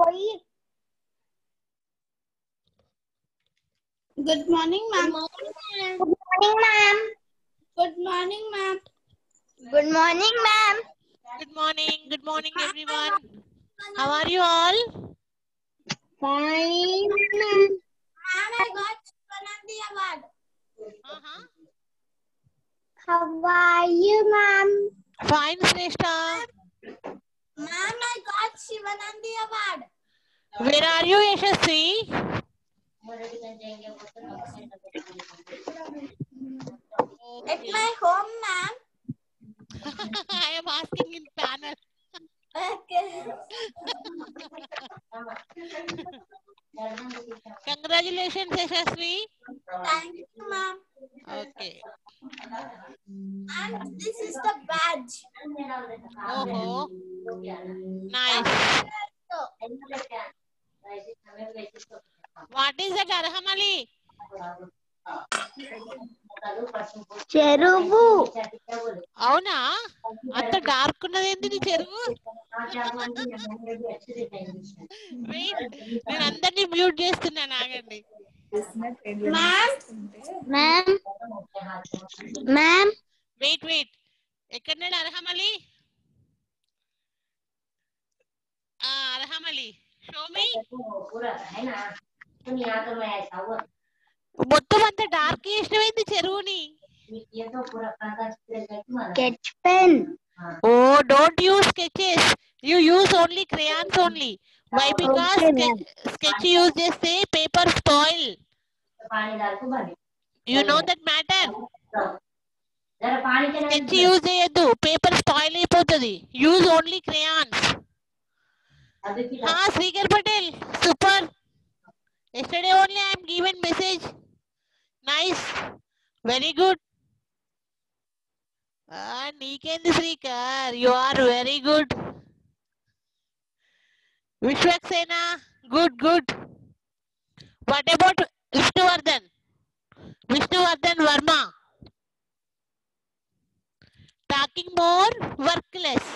Good morning, ma'am. Good morning, ma'am. Good morning, ma'am. Good morning, ma'am. Good morning, everyone. How are you all? Fine, ma'am. Ma'am, I got Shivanandi award. How are you, ma'am? Fine, Shrestha. Ma'am, I got Shivanandi award. Where are you, Yashasvi? At my home, ma'am. I am asking in panel. Okay. Congratulations, Yashasvi. Thank you, ma'am. Okay. And this is the badge. Oh, nice. What is that, Arhamali? చెరువు. అవునా అంత dark ఉన్నది ఏంటి నీ చెరువు? Wait, నేను అందరినీ mute చేస్తున్నాను, ఆగండి. మ్యామ్ మ్యామ్ వెయిట్ ఎక్కడున్నాడు అర్హమలి? అర్హమలి, షో మీ. మొత్తం అంతా డార్క్ చేసినమైంది చెరువుని. Sketch pen. Oh, don't use sketches. You use only crayons only. Why? Because sketch use చేస్తే paper spoil. You know that matter. Sketch use చేయొద్దు, పేపర్ స్పాయిల్ అయిపోతుంది. Use only crayons. Srikar Patel, super. Yesterday only I am given message. Nice, very good. నీకేంది Srikar, you are very good. Vishwaksena, good. What about Vishnuvardhan Varma? Talking more, work less.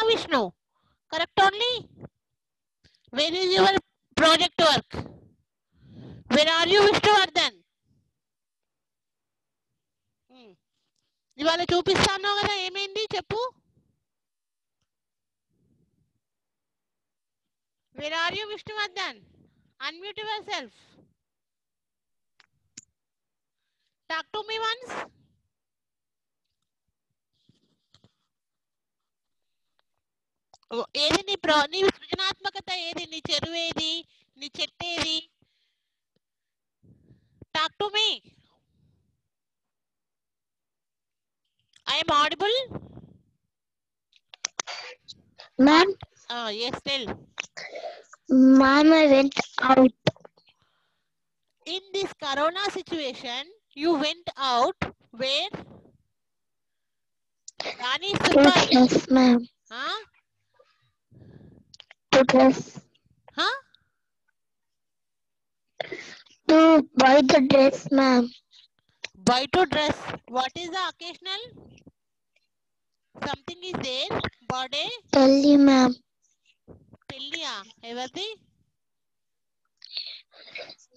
Vishnu, correct only. Where is your project work? Where are you Vishnuvardhan? ఇవాళ చూపిస్తాను కదా, ఏమైంది చెప్పు. Where are you, Vishnuvardhan? Unmute yourself. Talk to me once. ఏది నీ సృజనాత్మకత ఏది? నీ చెరువు ఏది? నీ చెట్టు ఏది? Talk to me. I am audible? Ma'am? Yes, tell. Ma'am, I went out. In this corona situation, you went out where? Rani, super. Yes, ma'am. To dress. To buy the dress, ma'am. Buy to dress. What is the occasional? Something is there. Birthday? Pelli, ma'am. Pelliya? ఎవరిది?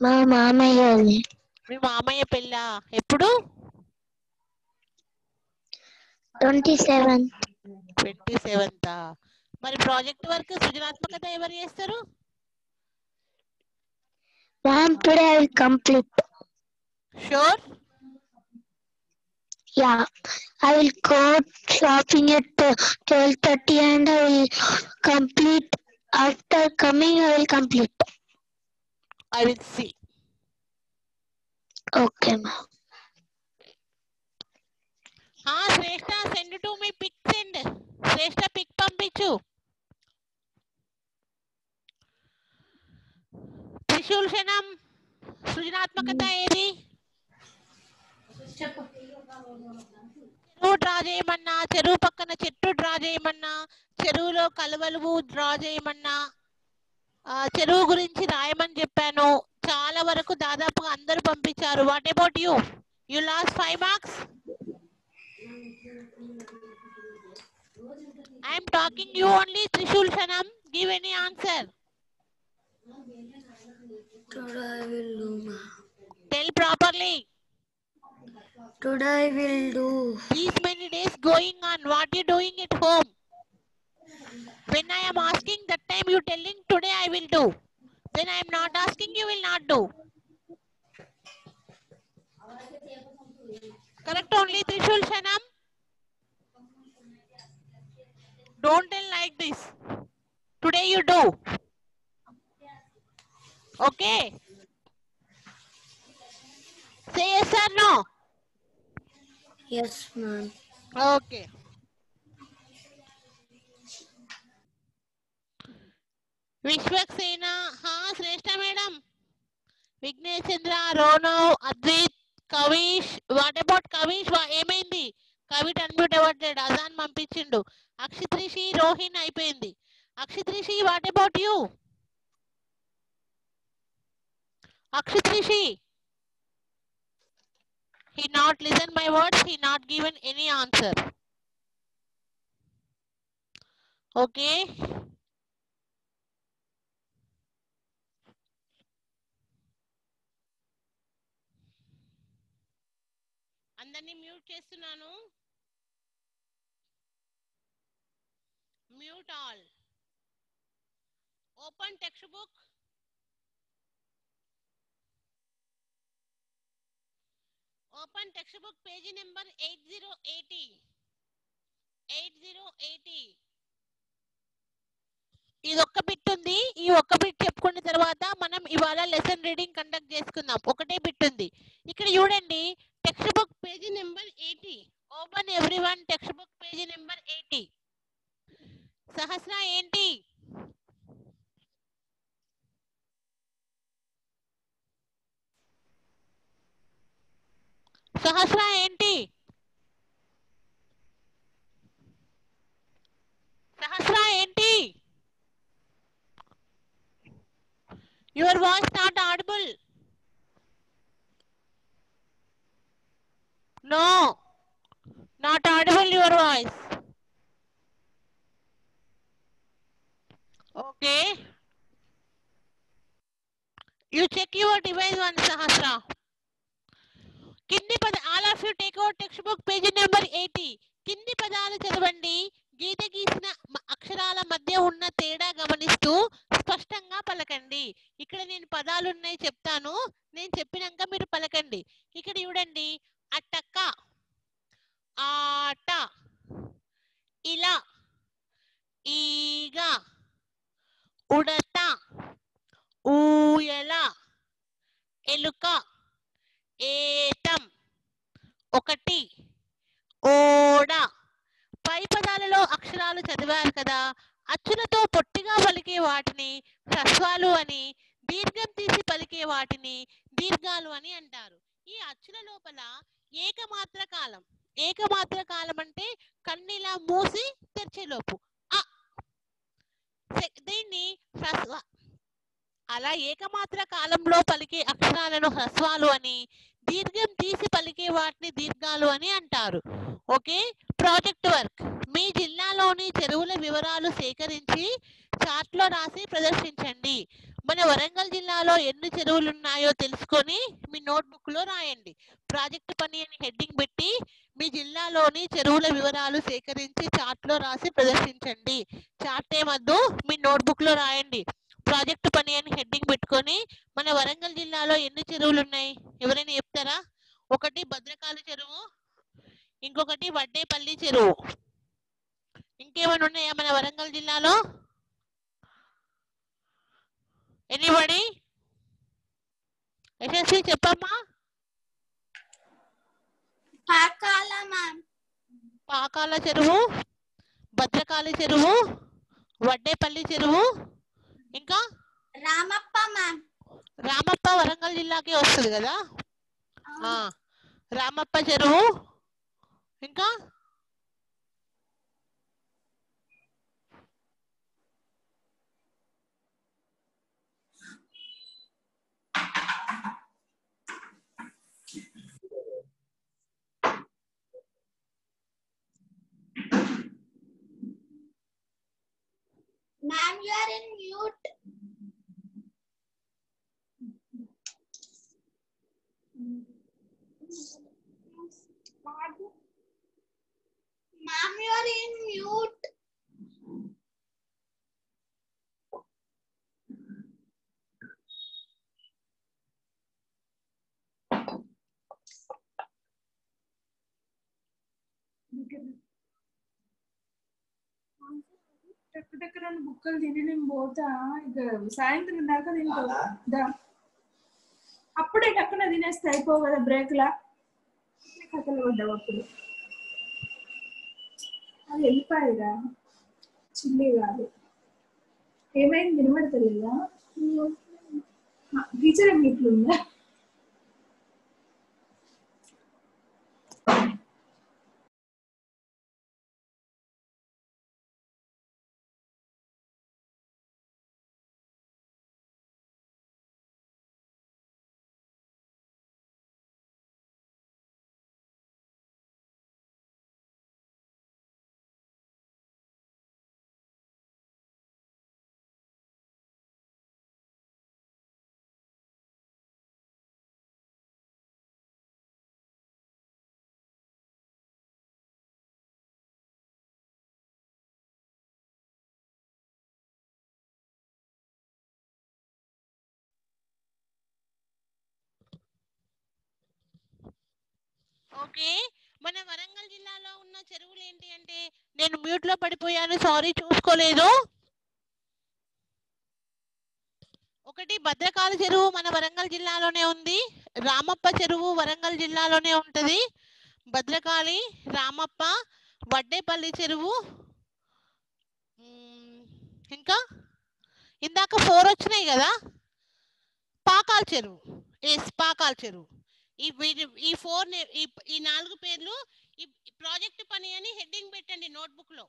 మా మామయ్యది. మీ మామయ్య పెళ్ళా? ఎప్పుడు? 27th. మరి project work సృజనాత్మకత ఎవరు చేస్తారు? Ma'am, today I will complete. Sure? Yeah, I will go shopping at 12:30 and I will complete. After coming, I will complete. I will see. Okay, ma'am. Shrestha, send to me pic send. Shrestha pic పంపించు. త్రిశూల్షణం, సృజనాత్మకత ఏది? చెరువు draw చేయమన్నా, చెరువు పక్కన చెట్టు draw చేయమన్నా, చెరువులో కలువలు డ్రా చేయమన్నా, చెరువు గురించి రాయమని చెప్పాను. చాలా వరకు దాదాపుగా అందరూ పంపించారు. What about you? You last 5 marks? I am talking you only, Trishul Shanam. Give any answer. Today I will do, ma'am. Tell properly. Today I will do. These many days going on. What you doing at home? When I am asking, that time you telling today I will do. When I am not asking, you will not do. Correct only, Trishul Shanam? Don't tell like this. Today you do. Okay? Say yes or no? Yes, ma'am. Okay. Vishwaksena, Shrestha madam. Vignesh Chandra, Rono, Advait, Kavish. What about Kavish? ఏమైంది? కవిట్ unmute అవ్వట్లేడు. అజాన్ పంపించిండు. Akshitrishi, Rohin అయిపోయింది. Akshitrishi, what about you? Akshitrishi. He not listen my words. He not given any answer. Okay. అందరినీ mute చేస్తున్నాను. Mute all. Open text book. Open text book page number 8080. 8080. ఇది ఒక్క bit ఉంది. ఈ ఒక్క bit చెప్పుకున్న తర్వాత మనం ఇవాళ లెసన్ రీడింగ్ కండక్ట్ చేసుకుందాం. ఒకటే బిట్ ఉంది. ఇక్కడ చూడండి, text book page number 80. Open everyone text book page number 80. సహస్ర ఏంటి? సహస్ర ఏంటి? సహస్ర ఏంటి? Your voice not audible. No, not audible your voice. Okay. You check your device once, Sahasra. కింది all of you take out textbook page number 80. కింది పదాలు చదవండి. గీత గీసిన అక్షరాల మధ్య ఉన్న తేడా గమనిస్తూ స్పష్టంగా పలకండి. ఇక్కడ నేను పదాలు ఉన్నాయి చెప్తాను. నేను చెప్పినాక మీరు పలకండి. ఇక్కడ చూడండి, అట్టక్క, ఆట, ఇలా, ఈగ, ఉడత, ఊయల, ఎలుక, ఏతం, ఒకటి, ఓడ. పై పదాలలో అక్షరాలు చదివారు కదా. అచ్చులతో పొట్టిగా పలికే వాటిని హ్రస్వాలు అని, దీర్ఘం తీసి పలికే వాటిని దీర్ఘాలు అని అంటారు. ఈ అచ్చుల లోపల ఏకమాత్ర కాలం. ఏకమాత్ర కాలం అంటే కన్నిలా మూసి తెరిచేలోపు దీన్ని హ్రస్వ. అలా ఏకమాత్ర కాలంలో పలికే అక్షరాలను హ్రస్వాలు అని, దీర్ఘం తీసి పలికే వాటిని దీర్ఘాలు అని అంటారు. ఓకే. Project work. మీ జిల్లాలోని చెరువుల వివరాలు సేకరించి చార్ట్లో రాసి ప్రదర్శించండి. మన వరంగల్ జిల్లాలో ఎన్ని చెరువులు ఉన్నాయో తెలుసుకొని మీ నోట్బుక్ లో రాయండి. ప్రాజెక్ట్ పని అని హెడ్డింగ్ పెట్టి మీ జిల్లాలోని చెరువుల వివరాలు సేకరించి చార్ట్లో రాసి ప్రదర్శించండి. చార్ట్ ఏమద్దు, మీ నోట్బుక్ లో రాయండి. ప్రాజెక్ట్ పని అని హెడ్డింగ్ పెట్టుకొని మన వరంగల్ జిల్లాలో ఎన్ని చెరువులు ఉన్నాయి ఎవరైనా చెప్తారా? ఒకటి భద్రకాళి చెరువు, ఇంకొకటి వడ్డేపల్లి చెరువు. ఇంకేమైనా ఉన్నాయా మన వరంగల్ జిల్లాలో? ఎనీబడి? యశస్వి చెప్పమ్మా. పాకాల చెరువు, భద్రకాళి చెరువు, వడ్డేపల్లి చెరువు, ఇంకా రామప్ప మ్యామ్. రామప్ప వరంగల్ జిల్లాకే వస్తుంది కదా. రామప్ప చెరువు, ఇంకా Ma'am, you are in mute. Mute. టక్కున బుక్కలు తిని నేను పోతా ఇక సాయంత్రం దాకా తింటా అప్పుడే టక్కున తినేస్తే అయిపో కదా బ్రేక్ లా కథలు పడ్డావు అప్పుడు అది వెళ్ళిపోయిరా చిల్లి కాదు ఏమైంది వినబడతలేదా టీచర్ ఏమి ఇట్లుందా ఓకే, మన వరంగల్ జిల్లాలో ఉన్న చెరువులు ఏంటి అంటే, నేను మ్యూట్ లో పడిపోయాను, సారీ, చూసుకోలేదు. ఒకటి భద్రకాళి చెరువు మన వరంగల్ జిల్లాలోనే ఉంది. రామప్ప చెరువు వరంగల్ జిల్లాలోనే ఉంటది. భద్రకాళి, రామప్ప, వడ్డేపల్లి చెరువు, ఇంకా ఇందాక 4 వచ్చినాయి కదా, పాకాల చెరువు. పాకాల చెరువు. ఈ 4 పేర్లు ఈ ప్రాజెక్ట్ పని అని హెడ్డింగ్ పెట్టండి నోట్బుక్ లో.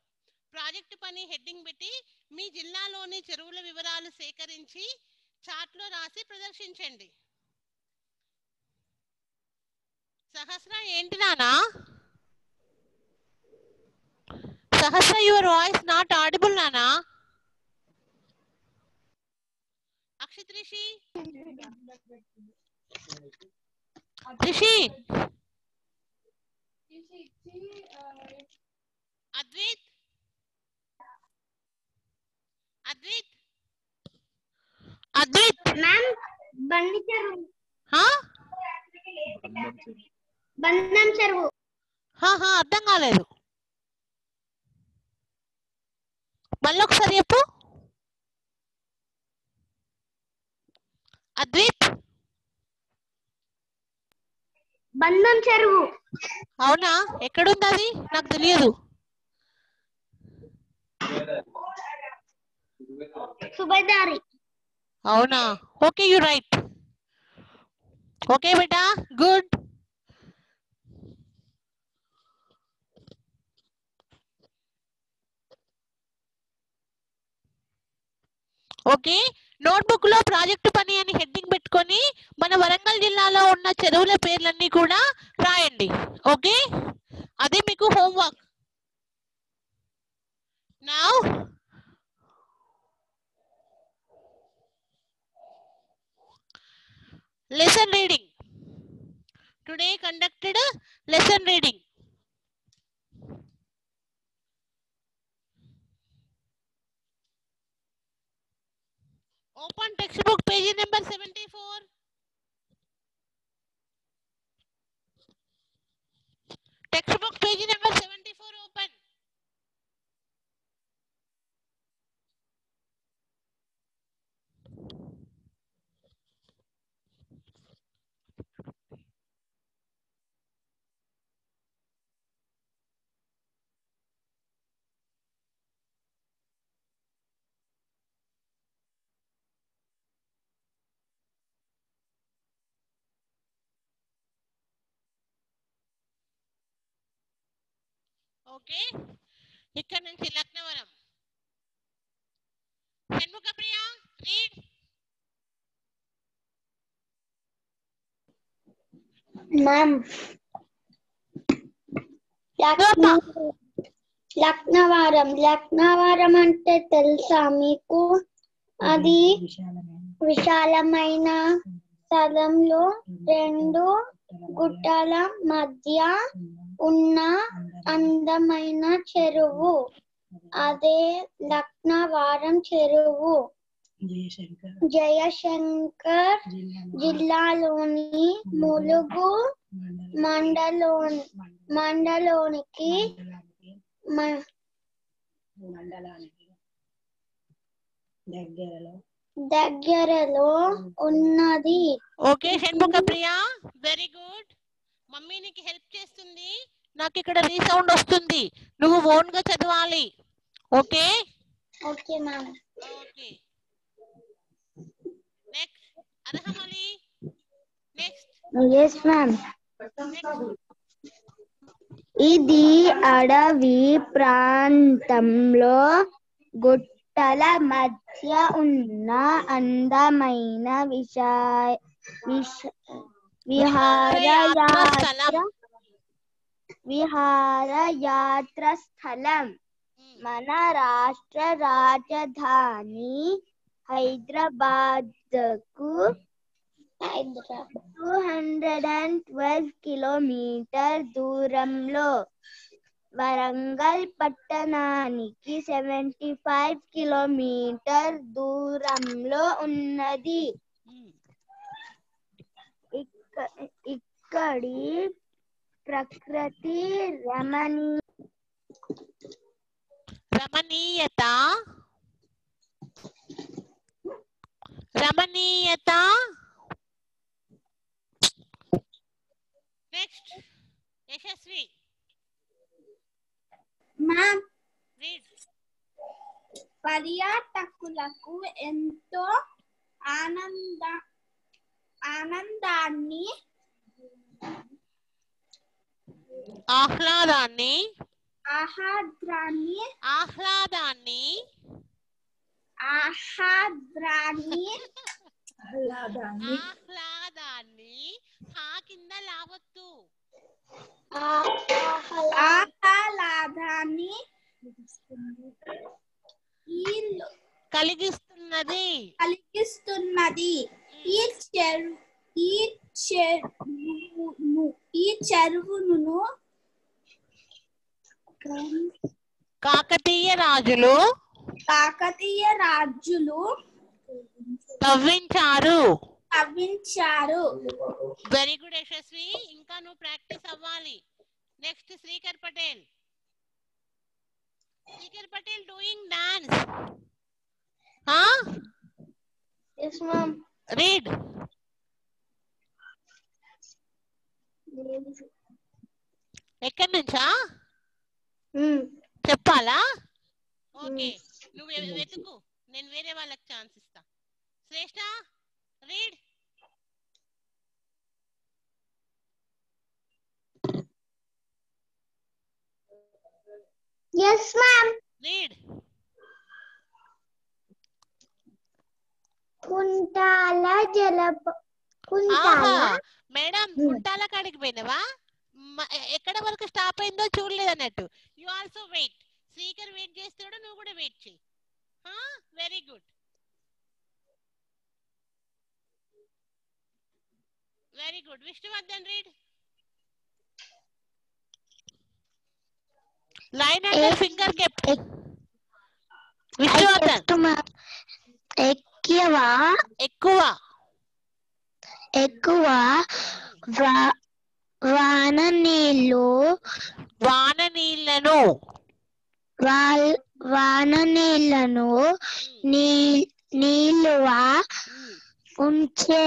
ప్రాజెక్ట్ పని హెడ్డింగ్ పెట్టి మీ జిల్లాలోని చెరువుల వివరాలు సేకరించి చార్ట్ లో రాసి ప్రదర్శించండి. సహస్ర ఏంటి నానా? సహస్ర, యువర్ వాయిస్ నాట్ ఆడిబుల్ నానా. అక్షిత్, రిషి, రిషి, అద్విత్, అద్విత్, అద్విత్ మ్యామ్ బండి చెరువు బంధం చెరువు అర్థం కాలేదు, మళ్ళీ ఒకసారి చెప్పు. అద్విత్, బంధం చెరువు. అవునా, ఎక్కడుంది అది? నాకు తెలియదు. సుబేదారి. అవునా, okay, you right. Okay beta, good. Okay, notebook లో ప్రాజెక్టు పని అని హెడ్డింగ్ పెట్టుకొని మన వరంగల్ జిల్లాలో ఉన్న చెరువుల పేర్లన్నీ కూడా రాయండి. ఓకే, అదే మీకు homework. Now lesson reading. Today conducted lesson reading. Open textbook page number 74. Textbook page number 74 open. Okay, ఇక్కడ నుంచి లక్నవరం. షణ్ముఖ ప్రియ, రీడ్. మ్యామ్ లక్నవరం. లక్నవరం అంటే తెలుసా మీకు? అది విశాలమైన స్థలంలో 2 గుట్టల మధ్య ఉన్న అందమైన చెరువు. అదే లక్నవరం చెరువు. జయశంకర్ జిల్లాలోని ములుగు మండలానికి దగ్గరలో ఉన్నది. Okay Shanmukha Priya, very good. Mummy నీకు హెల్ప్ చేస్తుంది. నాకు ఇక్కడ రీసౌండ్ వస్తుంది, నువ్వు ఓన్ గా చదవాలి. Okay okay ma'am. Okay next Arham Ali. Next yes ma'am. ఇది అడవి ప్రాంతంలో గుట్టల మధ్య ఉన్న అందమైన విహారయాత్ర స్థలం. మన రాష్ట్ర రాజధాని హైదరాబాద్కు 212 కిలోమీటర్ దూరంలో, వరంగల్ పట్టణానికి 75 కిలోమీటర్ దూరంలో ఉన్నది. ఇక్కడి ప్రకృతి రమణీయత. Next Yashasvi ma'am. రీడ్. పర్యాటకులకు ఎంతో ఆనందాన్ని ఆహ్లాదాన్ని హా కింద లావత్తు. ఆహ్లాదాన్ని కలిగిస్తున్నది. ఈ చెరువును కాకతీయ రాజులు తవ్వించారు. వెరీ గుడ్ యశస్వి, ఇంకా నువ్వు ప్రాక్టీస్ అవ్వాలి. Next Shrikar Patel doing dance. Yes ma'am. Read. ఎక్కడి నుంచా చెప్పాలా? ఓకే నువ్వు వెతుకు, నేను వేరే వాళ్ళకి ఛాన్స్ ఇస్తా. Shreshtha read. Yes ma'am. Read. Kuntala madam Kuntala కాడికి పోయినవా? ఎక్కడ వరకు స్టాప్ అయిందో చూడలేదు అన్నట్టు. You also wait. Srikar wait చేస్తాడు, నువ్వు కూడా వెయిట్ చేయి. Very good, very good. Vishnuvardhan read. Line under finger keep. Vishnuvardhan. ఎక్కువ వాన నీళ్లను నిలువ ఉంచే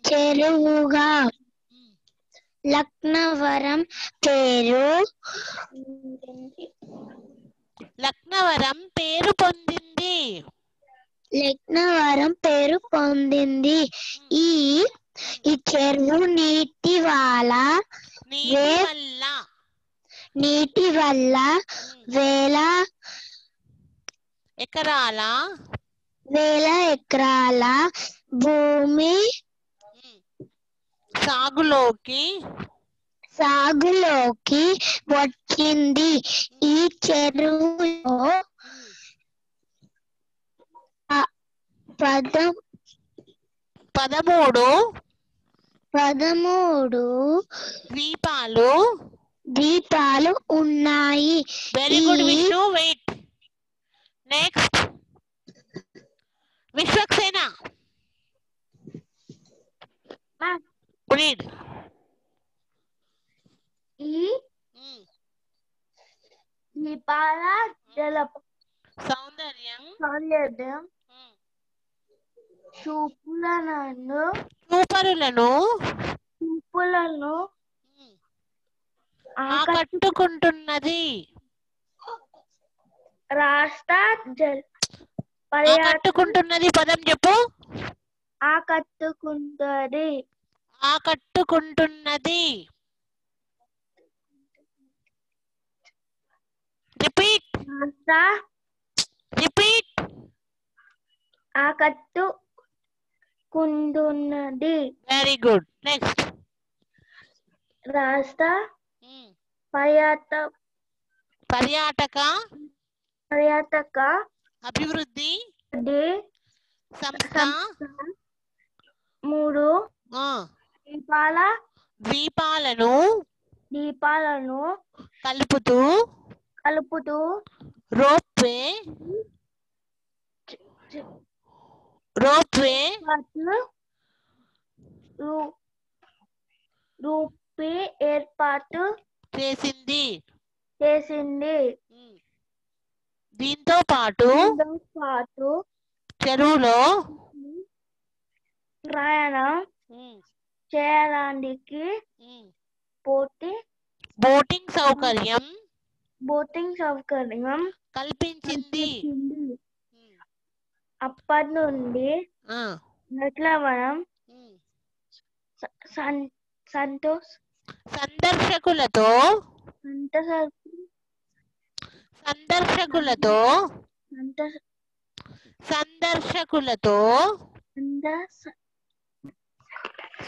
చెరువుగా లక్నవరం పేరు పొందింది. ఈ చెరువు నీటి వల్ల వేల ఎకరాల భూమి సాగులోకి వచ్చింది. ఈ చెరువులో 13 13 ద్వీపాలు ఉన్నాయి. Very good Vishnu. Wait. Next Vishwaksena. Read. ఈ ద్వీపాల జల సౌందర్యం చూపరులను ఆకట్టుకుంటున్నది. ఆకట్టుకుంటున్నది పదం చెప్పు. ఆకట్టుకుంటున్నది. రిపీట్. ఆకట్టుకుంటున్నది. Very good. నెక్స్ట్ రాష్ట్ర పర్యాటక అభివృద్ధి సంస్థ 3 ద్వీపాలను కలుపుతూ రోప్వే ఏర్పాటు చేసింది. దీంతో పాటు చెరువులో ప్రయాణం చేయడానికి బోటింగ్ సౌకర్యం కల్పించింది. అప్పటి నుండి ఎట్లా మనం సందర్శకులతో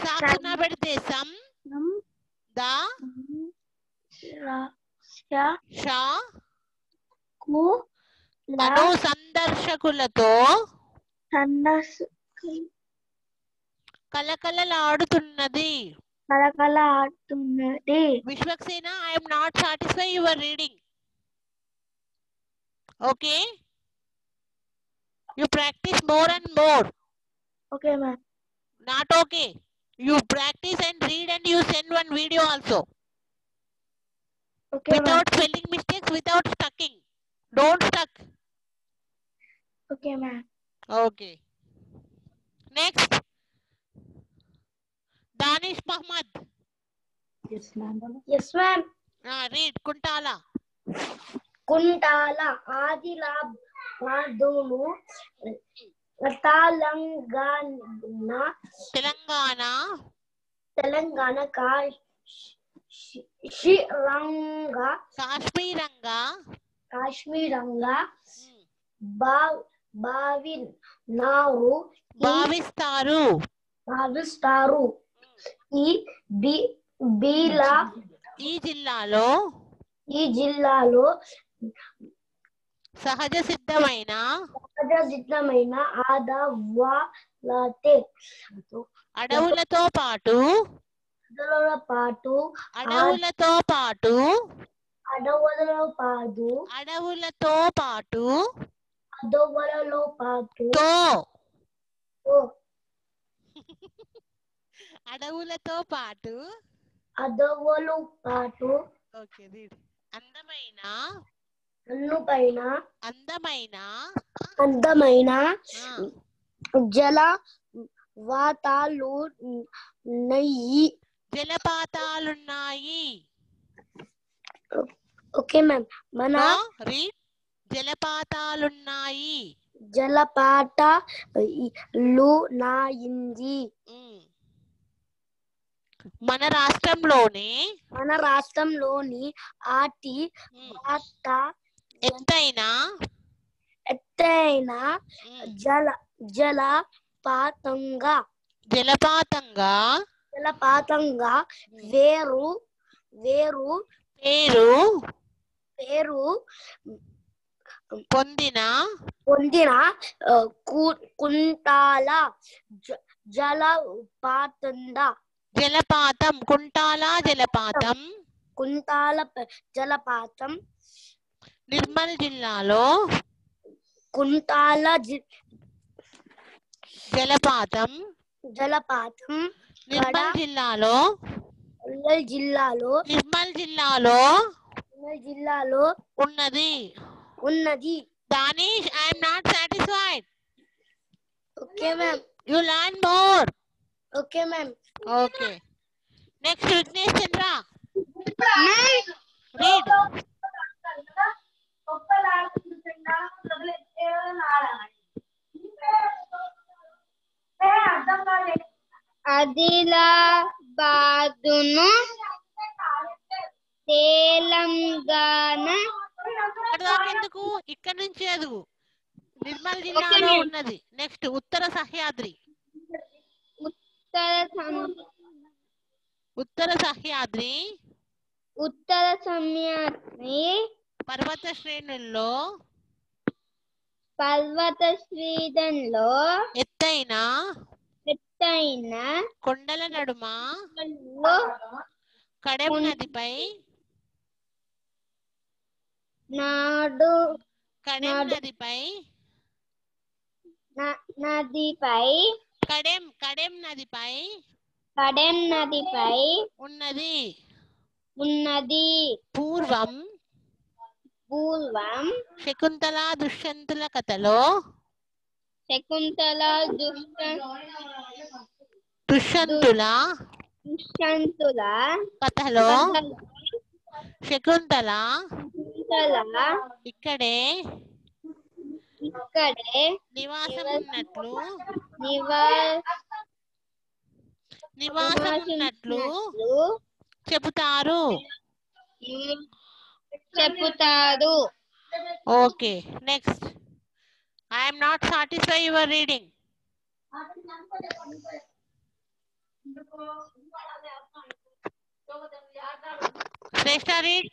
సాక్షణ పెడితే సందర్శకులతో కలకలలాడుతున్నది. Vishwaksena, I am not satisfied you are reading. Okay? You practice more and more. Okay, ma'am. Not okay. You practice and read and you send one video also. Okay, without spelling mistakes, without stucking. Don't stuck. Okay, ma'am. Okay. Next. Danish Muhammad. Yes, ma'am. Yes, ma'am. Read Kuntala. ఆదిలాబాదును Telangana కాశ్మీరంగా భావిస్తారు. ఈ జిల్లాలో సహజ సిద్ధమైన అడవులతో పాటు okay read. అందమైన జలపాతాలున్నాయి. Okay ma'am. జలపాతాలున్నాయి. మన రాష్ట్రంలోని ఎత్తైన జలపాతంగా పేరు పొందిన కుంటాల జలపాతం కుంటాల జలపాతం కుంటాల జలపాతం నిర్మల్ జిల్లాలో కుంటాల జలపాతం జలపాతం నిర్మల్ జిల్లాలో నిర్మల్ జిల్లాలో ఉన్నది. Danish, I'm not satisfied. Okay ma'am. You learn more. Okay ma'am. Okay. Next Vighnesh Chandra. Read. ఆదిలాబాదును తెలంగాణ. ఎందుకు ఇక్కడ నుంచి చదువు. నిర్మల్ జిల్లాలో ఉన్నది. నెక్స్ట్ ఉత్తర సహ్యాద్రి. ఉత్తర సహ్యాద్రి పర్వత శ్రేణుల్లో ఎత్తైన కొండల నడుమ కడెం నదిపై కడెం నదిపై ఉన్నది. పూర్వం శకుంతల దుష్యంతుల కథలో శకుంతల ఇక్కడే నివాసం ఉన్నట్లు చెబుతారు. Okay. Next. I'm not satisfy your reading. Shreshtha read.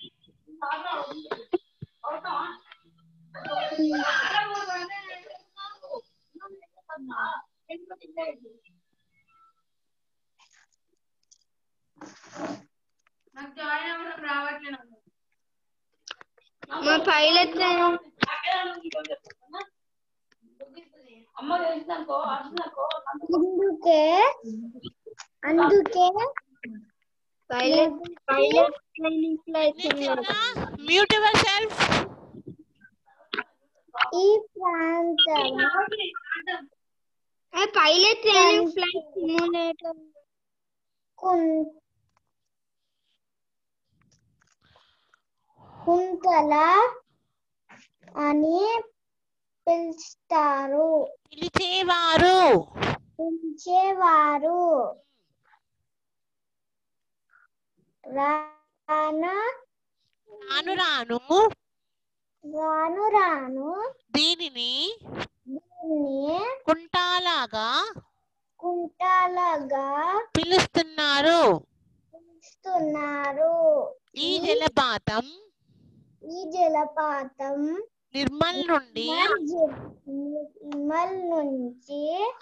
మా పైలట్ అందుకే పైలట్ మ్యూట్ యువర్ సెల్ఫ్. ఈ ప్రాంతం pilot training flight simulator Kuntala అని పిలిచేవారు. రాను దీనిని కుంటాలాగా పిలుస్తున్నారు. ఈ జలపాతం నిర్మల్ నుండి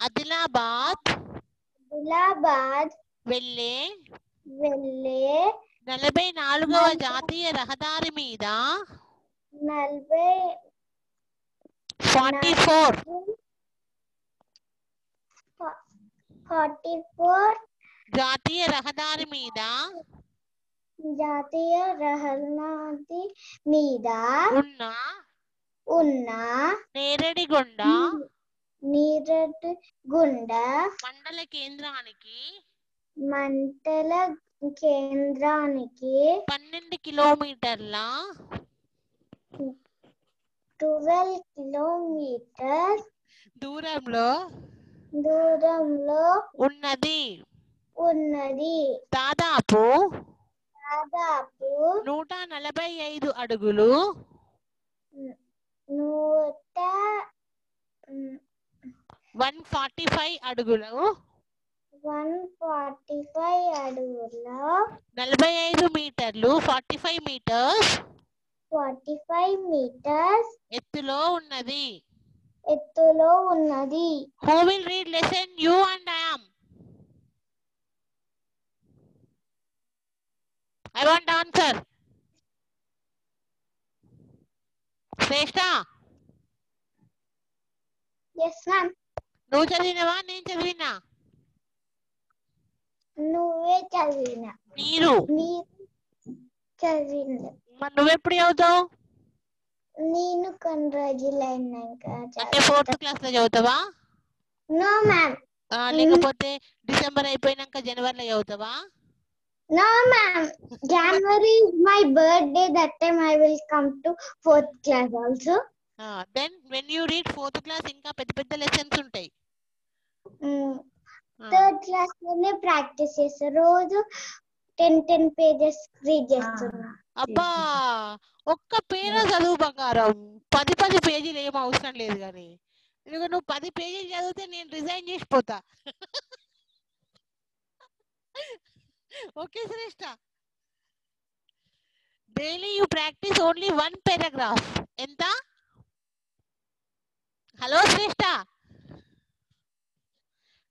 ఆదిలాబాద్ వెళ్ళే 44వ జాతీయ రహదారి మీద 44 జాతీయ రహదారి మీద ఉన్న నేరడిగొండ మండల కేంద్రానికి 12 కిలోమీటర్ల 12 కిలోమీటర్స్ దూరంలో ఉన్నది. దాదాపు 145 అడుగులు 145 అడుగులు 45 మీటర్లు 45 మీటర్స్ ఎత్తులో ఉన్నది. Who will read lesson you and I am? I want answer. Shreshtha, Yes, ma'am. నువ్వు చదివినవా నేను చదివినా? నువ్వే చదివిన. నీరు చదివిన. మరి నువ్వెప్పుడు చదువుతావు? నేను కొన్ని రోజులు అయినాక. అంటే 4th క్లాస్ లో చదువుతావా? No ma'am. లేకపోతే డిసెంబర్ అయిపోయినాక జనవరిలో చదువుతావా? No ma'am. January is my birthday. That time I will come to 4th class also. Then when you read 4th class ఇంకా పెద్ద పెద్ద లెసన్స్ ఉంటాయి. 3rd class లోనే ప్రాక్టీస్ చేస్తా. రోజు 10 pages రీడ్ చేస్తున్నా. అబ్బా, ఒక్క పేర చదువు బంగారం. 10 పేజీలు ఏం అవసరం లేదు కానీ నువ్వు 10 పేజీలు చదివితే నేను రిజైన్ చేసిపోతా. Okay Shreshtha. Daily you practice only 1 paragraph. ఎంత? Hello Shreshtha,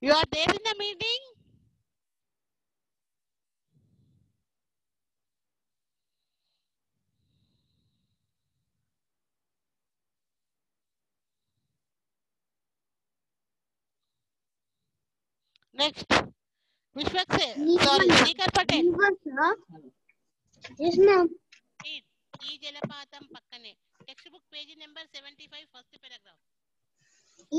you are there in the meeting? Next Vishwak sorry Srikar Patel. Yes ma'am. ఈ జలపాతం పక్కనే textbook page number 75 first paragraph. ఈ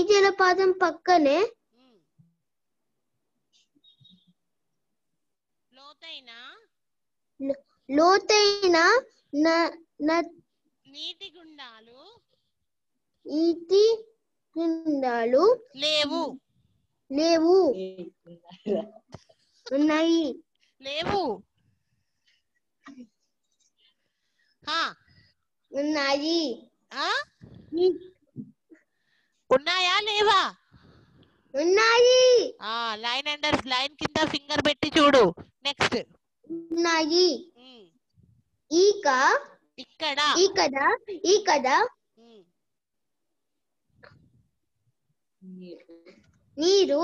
జలపాతం పక్కనే లోతైన నీటి గుండాలు లేవు. ఉన్నాయి. లేవు. ఉన్నాయి. ఉన్నాయా లేవా? ఉన్నాయి. లైన్ కింద ఫింగర్ పెట్టి చూడు. నెక్స్ట్ ఉన్నాయి. ఇక్కడ నీరు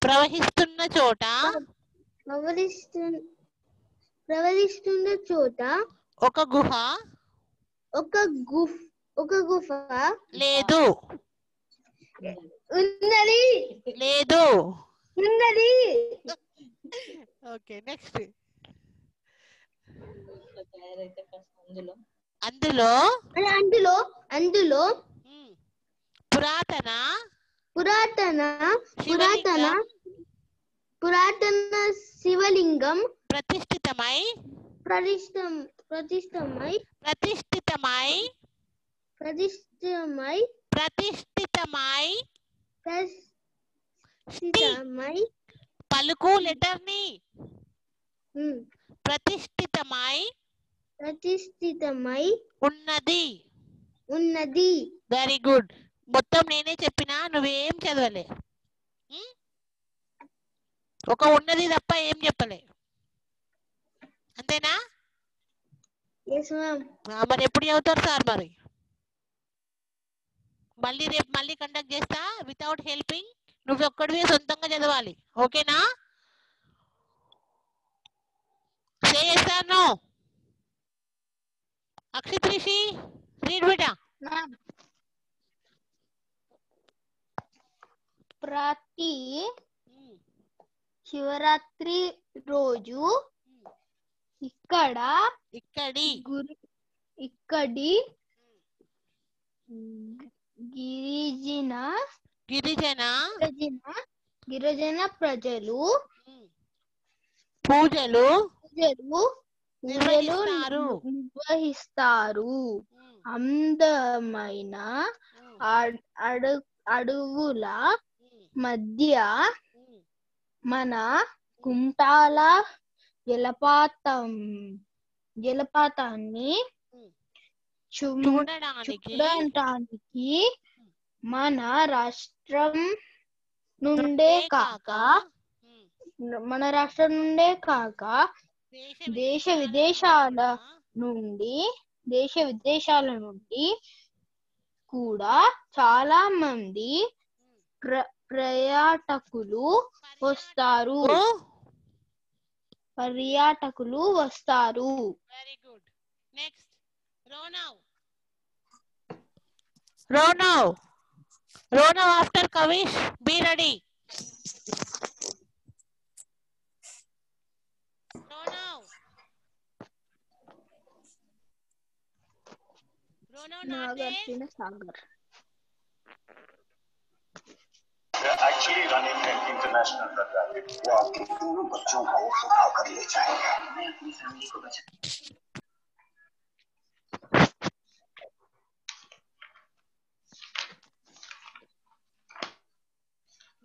ప్రవహిస్తున్న చోట ఒక గుహ లేదు. లేదు. Okay next. అందులో పురాతన శివలింగం ప్రతిష్ఠితమై పలుకు లెటర్ ని ప్రతిష్ఠితమై ఉన్నది. Very good. మొత్తం నేనే చెప్పినా, నువ్వేం చదవలే. ఒక ఉన్నది తప్ప ఏం చెప్పలే. అంతేనా? మరి ఎప్పుడు చదువుతారు సార్? మరి రేపు కండక్ట్ చేస్తా వితౌట్ హెల్పింగ్. నువ్వు ఒక్కడివే సొంతంగా చదవాలి. ఓకేనా? చేస్తాను. అక్షిత్ రిషి రీడ్ బిటా. ప్రతి శివరాత్రి రోజు ఇక్కడి గిరిజన ప్రజలు పూజలు నిర్వహిస్తారు. అందమైన అడవుల మధ్య మన కుంటాల జలపాతాన్ని చూడడానికి మన రాష్ట్రం నుండే కాక మన రాష్ట్రం నుండే కాక దేశ విదేశాల నుండి కూడా చాలా మంది పర్యాటకులు వస్తారు. Very good. Next Ronav after Kavish. Be ready. Ronav Nagarjuna Sagar. Actually running an international drug racket. वो आपके दोनों बच्चों को उठा कर ले जाएंगे. मैं अपनी फैमिली को बचा.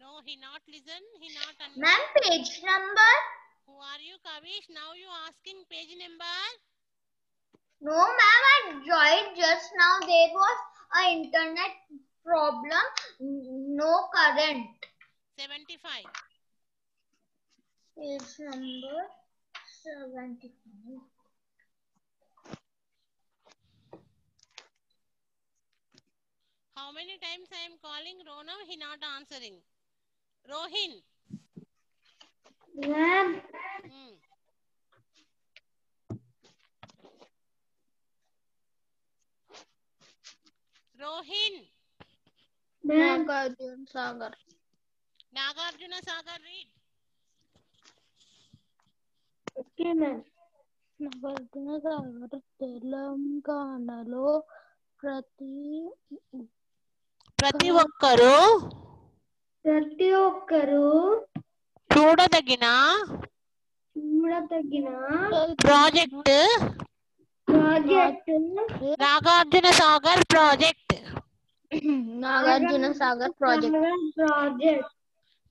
No, he not listen. He not understand. Ma'am, page number. Who are you, Kavish? Now you asking page number. No, ma'am, I joined just now. There was an internet problem. No current. 75. Page number 75. How many times I am calling Ronav? He not answering. Rohin. Ma'am. Rohin. Nagarjuna Sagar. Nagarjuna Sagar, read. Okay, ma'am. Nagarjuna Sagar తెలంగాణలో ప్రతి ఒక్కరూ చూడదగిన project Nagarjuna Sagar project.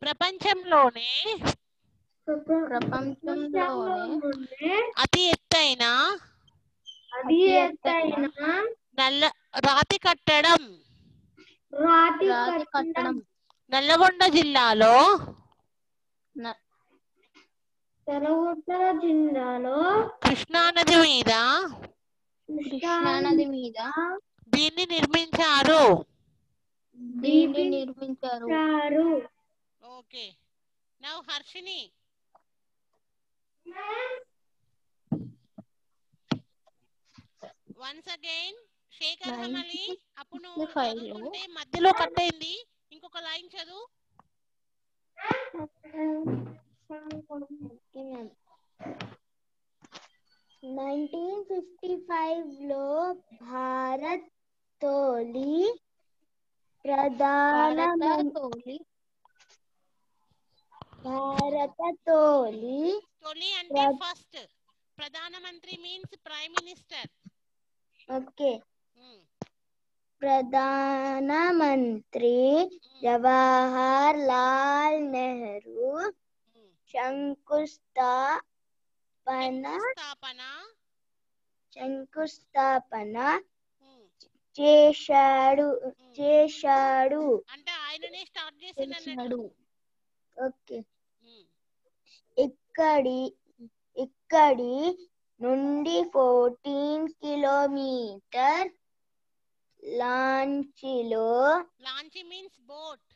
ప్రపంచంలోనే అతి ఎత్తైన రాతి కట్టడం నల్లగొండ జిల్లాలో కృష్ణా నది మీద దీన్ని నిర్మించారు. Okay, now Harshini. Once again Shekhar Hamali. అప్పుడు నువ్వు చదువుతుంటే మధ్యలో కట్ అయింది. ఇంకొక లైన్ చదువు. 1955 లో భారత్ తొలి అంటే ఫస్ట్. ప్రధానమంత్రి మీన్స్ ప్రైమ్ మినిస్టర్. ఓకే. ప్రధానమంత్రి జవహర్ లాల్ నెహ్రూ శంకుస్థాపన చేశాడు. అంటే ఆయననే స్టార్ట్ చేసినాడు. ఓకే. ఇక్కడి నుండి 14 కిలోమీటర్ లాంచ్ మీన్స్ బోట్.